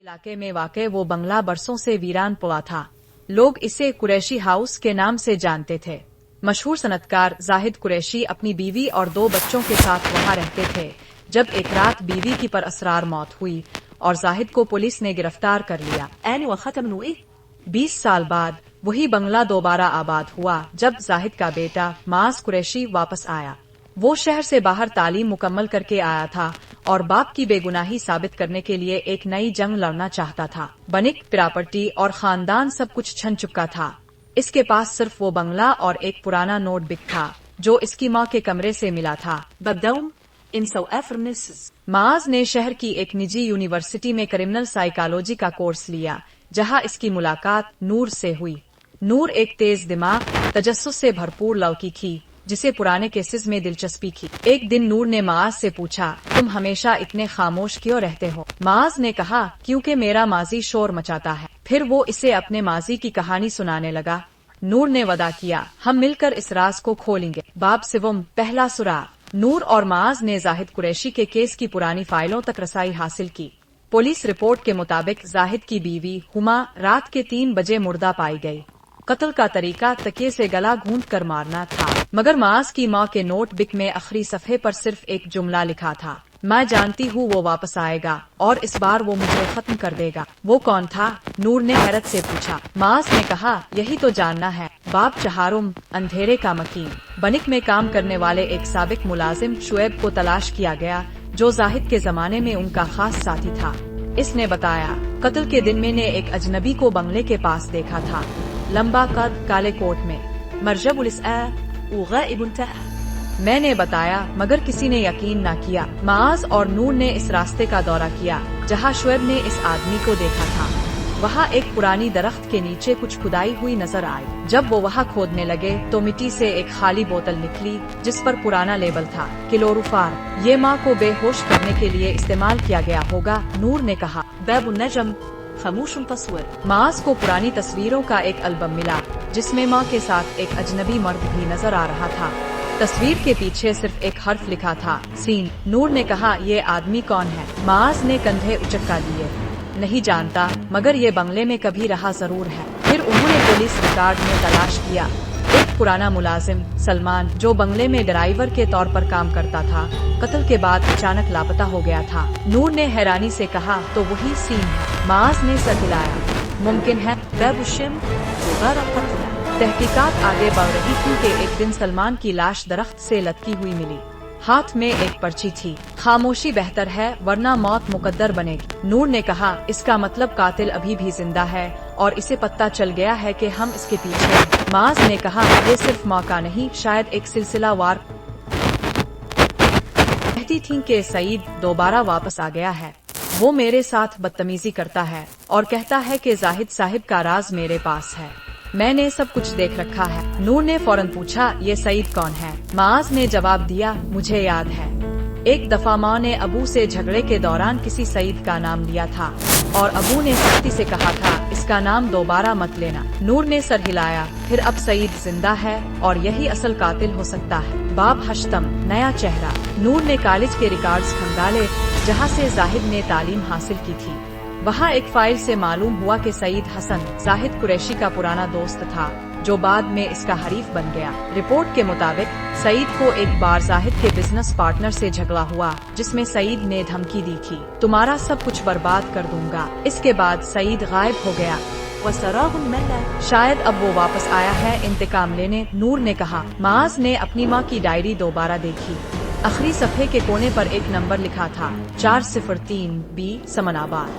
इलाके में वाक़े वो बंगला बरसों से वीरान पड़ा था। लोग इसे कुरैशी हाउस के नाम से जानते थे। मशहूर सनतकार जाहिद कुरैशी अपनी बीवी और 2 बच्चों के साथ वहां रहते थे जब एक रात बीवी की पर असरार मौत हुई और जाहिद को पुलिस ने गिरफ्तार कर लिया। 20 साल बाद वही बंगला दोबारा आबाद हुआ जब जाहिद का बेटा माज कुरैशी वापस आया। वो शहर से बाहर तालीम मुकम्मल करके आया था और बाप की बेगुनाही साबित करने के लिए एक नई जंग लड़ना चाहता था। बनिक, प्रॉपर्टी और खानदान सब कुछ छन चुका था। इसके पास सिर्फ वो बंगला और एक पुराना नोटबुक था जो इसकी माँ के कमरे से मिला था। माज ने शहर की एक निजी यूनिवर्सिटी में क्रिमिनल साइकोलॉजी का कोर्स लिया जहाँ इसकी मुलाकात नूर से हुई। नूर एक तेज दिमाग, तजस्सुस से भरपूर लड़की थी जिसे पुराने केसेस में दिलचस्पी थी। एक दिन नूर ने माज से पूछा, तुम हमेशा इतने खामोश क्यों रहते हो? माज ने कहा, क्योंकि मेरा माजी शोर मचाता है। फिर वो इसे अपने माजी की कहानी सुनाने लगा। नूर ने वादा किया, हम मिलकर इस राज को खोलेंगे। बाब सिवम, पहला सुराग। नूर और माज ने जाहिद कुरैशी के केस की पुरानी फाइलों तक रसाई हासिल की। पुलिस रिपोर्ट के मुताबिक जाहिद की बीवी हुमा रात के 3 बजे मुर्दा पाई गई। कत्ल का तरीका तकिए से गला घूंट कर मारना था, मगर माज की माँ के नोटबुक में आखिरी सफ़े पर सिर्फ एक जुमला लिखा था, मैं जानती हूँ वो वापस आएगा और इस बार वो मुझे खत्म कर देगा। वो कौन था? नूर ने हैरत से पूछा। माज ने कहा, यही तो जानना है। बाप चहारुम, अंधेरे का मकीन। बनिक में काम करने वाले एक साबिक मुलाजिम शुएब को तलाश किया गया जो जाहिद के जमाने में उनका खास साथी था। इसने बताया, कत्ल के दिन मैंने एक अजनबी को बंगले के पास देखा था, लंबा कद, काले कोट में। मैंने बताया, मगर किसी ने यकीन न किया। माज और नूर ने इस रास्ते का दौरा किया जहां शुएब ने इस आदमी को देखा था। वहां एक पुरानी दरख्त के नीचे कुछ खुदाई हुई नजर आई। जब वो वहां खोदने लगे तो मिट्टी से एक खाली बोतल निकली जिस पर पुराना लेबल था, क्लोरोफार्म। ये माँ को बेहोश करने के लिए इस्तेमाल किया गया होगा। नूर ने कहा, बाबुन नजम खामोशुन तस्वीर। माज को पुरानी तस्वीरों का एक एल्बम मिला जिसमें माँ के साथ एक अजनबी मर्द भी नजर आ रहा था। तस्वीर के पीछे सिर्फ एक हर्फ लिखा था, सीन। नूर ने कहा, ये आदमी कौन है? माज ने कंधे उचका लिए, नहीं जानता, मगर ये बंगले में कभी रहा जरूर है। फिर उन्होंने पुलिस रिकॉर्ड में तलाश किया। एक पुराना मुलाजिम सलमान जो बंगले में ड्राइवर के तौर पर काम करता था, कत्ल के बाद अचानक लापता हो गया था। नूर ने हैरानी से कहा, तो वही सीन है। माज ने सर हिलाया, मुमकिन है। तहकीकात आगे बढ़ रही थी कि एक दिन सलमान की लाश दरख्त से लटकी हुई मिली। हाथ में एक पर्ची थी, खामोशी बेहतर है वरना मौत मुकद्दर बनेगी। नूर ने कहा, इसका मतलब कातिल अभी भी जिंदा है और इसे पता चल गया है कि हम इसके पीछे हैं। माज ने कहा, ये सिर्फ मौका नहीं, शायद एक सिलसिला वार। कहती थी कि सईद दोबारा वापस आ गया है। वो मेरे साथ बदतमीजी करता है और कहता है कि जाहिद साहिब का राज मेरे पास है। मैंने सब कुछ देख रखा है। नूर ने फौरन पूछा, ये सईद कौन है? माज ने जवाब दिया, मुझे याद है। एक दफा माँ ने अबू से झगड़े के दौरान किसी सईद का नाम लिया था और अबू ने सख्ती से कहा था, इसका नाम दोबारा मत लेना। नूर ने सर हिलाया, फिर अब सईद जिंदा है और यही असल कातिल हो सकता है। बाब हश्तम, नया चेहरा। नूर ने कॉलेज के रिकॉर्ड्स खंगाले जहाँ से जाहिद ने तालीम हासिल की थी। वहाँ एक फाइल से मालूम हुआ कि सईद हसन जाहिद कुरैशी का पुराना दोस्त था जो बाद में इसका हरीफ बन गया। रिपोर्ट के मुताबिक सईद को एक बार जाहिद के बिजनेस पार्टनर से झगड़ा हुआ जिसमें सईद ने धमकी दी थी, तुम्हारा सब कुछ बर्बाद कर दूंगा। इसके बाद सईद गायब हो गया। शायद अब वो वापस आया है इंतकाम लेने। नूर ने कहा। माज ने अपनी माँ की डायरी दोबारा देखी। आखिरी सफ़े के कोने पर एक नंबर लिखा था, 403 बी समनाबाद।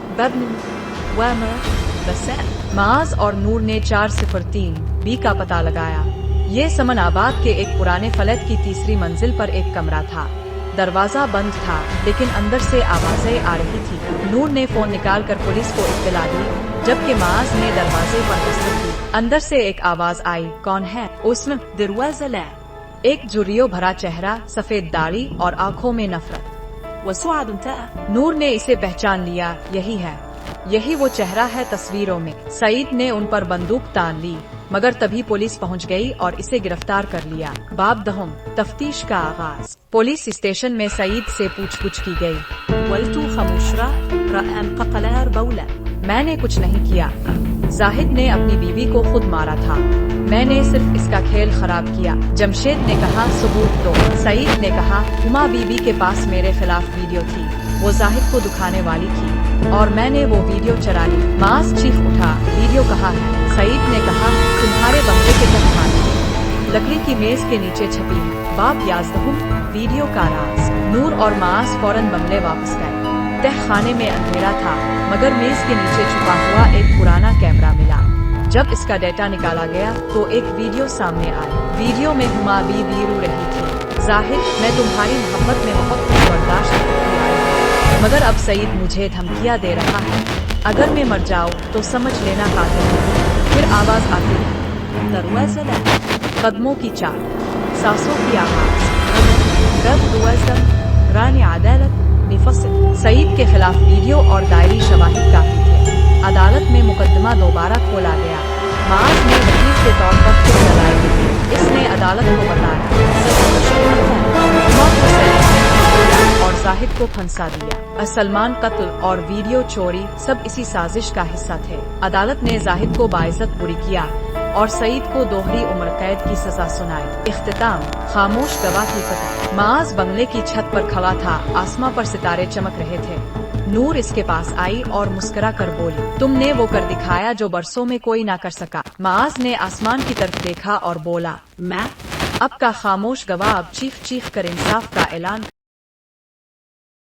माज और नूर ने 403 बी का पता लगाया। ये समनाबाद के एक पुराने फ्लैट की तीसरी मंजिल पर एक कमरा था। दरवाजा बंद था लेकिन अंदर से आवाजें आ रही थी। नूर ने फोन निकाल कर पुलिस को इत्तला दी जबकि माज ने दरवाजे पर दस्तक दी। अंदर से एक आवाज आई, कौन है? उसमें दरवाजा ला। एक झुर्रियों भरा चेहरा, सफेद दाढ़ी और आँखों में नफरत। नूर ने इसे पहचान लिया, यही है, यही वो चेहरा है तस्वीरों में। सईद ने उन पर बंदूक तान ली मगर तभी पुलिस पहुंच गई और इसे गिरफ्तार कर लिया। बाब दहम, तफ्तीश का आगाज। पुलिस स्टेशन में सईद से पूछताछ की गई। वल्तू खामोश रहा। امرأة قتلها بولا. میں نے کچھ نہیں کیا. زاہد نے اپنی بیوی کو خود مارا تھا. میں نے صرف اس کا کھیل خراب کیا. جمشید نے کہا ثبوت دو. سعید نے کہا ہما بیوی کے پاس میرے خلاف ویڈیو تھی. وہ زاہد کو دکھانے والی تھی اور میں نے وہ ویڈیو چرا لی. معاذ چیخ اٹھا ویڈیو کہاں ہے؟ سعید نے کہا تمہارے بنگلے کے تہخانے لکڑی کی میز کے نیچے چھپی ہے. باب 11 ویڈیو کا راز. نور اور معاذ فوراً بنگلے واپس گئے. تہ خانے میں اندھیرا تھا مگر میز کے نیچے چھپا ہوا ایک پرانا کیمرہ ملا. جب اس کا ڈیٹا نکالا گیا تو ایک ویڈیو سامنے آئی. ویڈیو میں ہما بیوی رو رہی تھی. زاہد میں تمہاری محبت میں بہت کچھ برداشت کرتی آئی ہوں مگر اب سعید مجھے دھمکیاں دے رہا ہے. اگر میں مر جاؤں تو سمجھ لینا قاتل ہوں. پھر آواز آتی ہے دروازة لا. قدموں کی چال. سانسوں کی آواز. رد دوازدم رانی عدالت نفصل. سعید کے خلاف ویڈیو اور دائری شواہد کافی تھے. عدالت میں مقدمہ دوبارہ کھولا گیا. معاذ نے وکیل کے طور پر خود دلائل دی. اس نے عدالت کو بتایا اور زاہد کو پھنسا دیا. سلمان قتل اور ویڈیو چوری سب اسی سازش کا حصہ تھے. عدالت نے زاہد کو باعزت بری کیا اور سعید کو دوہری عمر قید کی سزا سنائی. اختتام خاموش گواہ کی فتح. معاذ بنگلے کی چھت پر کھڑا تھا. آسماں پر ستارے چمک رہے تھے. نور اس کے پاس آئی اور مسکرا کر بولی تم نے وہ کر دکھایا جو برسوں میں کوئی نہ کر سکا. معاذ نے آسمان کی طرف دیکھا اور بولا میں اب کا خاموش گواہ اب چیخ کر انصاف کا اعلان